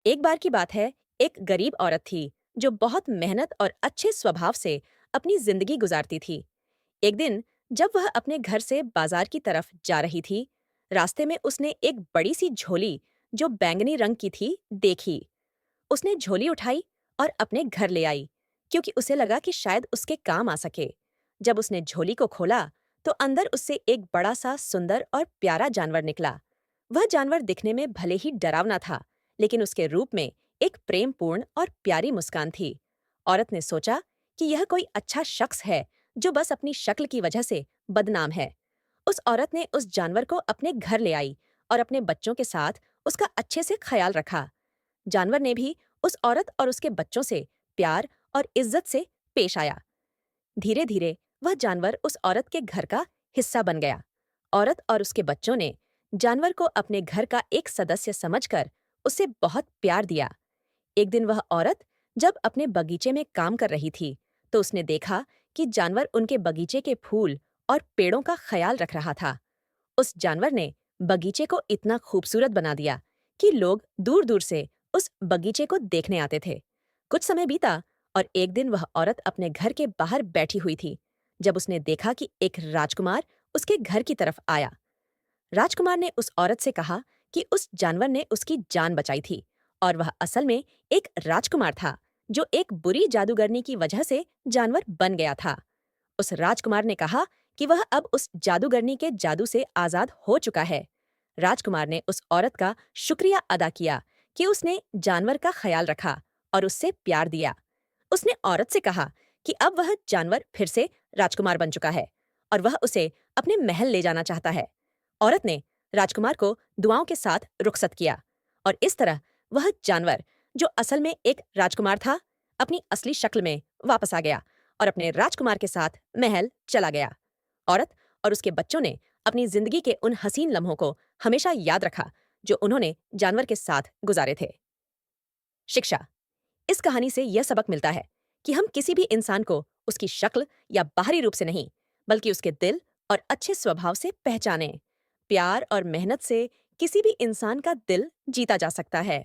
एक बार की बात है, एक गरीब औरत थी जो बहुत मेहनत और अच्छे स्वभाव से अपनी जिंदगी गुजारती थी। एक दिन जब वह अपने घर से बाजार की तरफ जा रही थी, रास्ते में उसने एक बड़ी सी झोली जो बैंगनी रंग की थी देखी। उसने झोली उठाई और अपने घर ले आई, क्योंकि उसे लगा कि शायद उसके काम आ सके। जब उसने झोली को खोला तो अंदर उससे एक बड़ा सा सुंदर और प्यारा जानवर निकला। वह जानवर दिखने में भले ही डरावना था, लेकिन उसके रूप में एक प्रेमपूर्ण और प्यारी मुस्कान थी। औरत ने सोचा कि यह कोई अच्छा शख्स है जो बस अपनी शक्ल की वजह से बदनाम है। उस औरत ने उस जानवर को अपने घर ले आई और अपने बच्चों के साथ उसका अच्छे से ख्याल रखा। जानवर ने भी उस औरत और उसके बच्चों से प्यार और इज्जत से पेश आया। धीरे धीरे वह जानवर उस औरत के घर का हिस्सा बन गया। औरत और उसके बच्चों ने जानवर को अपने घर का एक सदस्य समझकर उसे बहुत प्यार दिया। एक दिन वह औरत जब अपने बगीचे में काम कर रही थी, तो उसने देखा कि जानवर उनके बगीचे के फूल और पेड़ों का ख्याल रख रहा था। उस जानवर ने बगीचे को इतना खूबसूरत बना दिया कि लोग दूर दूर से उस बगीचे को देखने आते थे। कुछ समय बीता और एक दिन वह औरत अपने घर के बाहर बैठी हुई थी, जब उसने देखा कि एक राजकुमार उसके घर की तरफ आया। राजकुमार ने उस औरत से कहा कि उस जानवर ने उसकी जान बचाई थी और वह असल में एक राजकुमार था जो एक बुरी जादूगरनी की वजह से जानवर बन गया था। उस राजकुमार ने कहा कि वह अब उस जादूगरनी के जादू से आजाद हो चुका है। राजकुमार ने उस औरत का शुक्रिया अदा किया कि उसने जानवर का ख्याल रखा और उससे प्यार दिया। उसने औरत से कहा कि अब वह जानवर फिर से राजकुमार बन चुका है और वह उसे अपने महल ले जाना चाहता है। औरत ने राजकुमार को दुआओं के साथ रुखसत किया और इस तरह वह जानवर, जो असल में एक राजकुमार था, अपनी असली शक्ल में वापस आ गया और अपने राजकुमार के साथ महल चला गया। औरत और उसके बच्चों ने अपनी जिंदगी के उन हसीन लम्हों को हमेशा याद रखा जो उन्होंने जानवर के साथ गुजारे थे। शिक्षा। इस कहानी से यह सबक मिलता है कि हम किसी भी इंसान को उसकी शक्ल या बाहरी रूप से नहीं, बल्कि उसके दिल और अच्छे स्वभाव से पहचानें। प्यार और मेहनत से किसी भी इंसान का दिल जीता जा सकता है।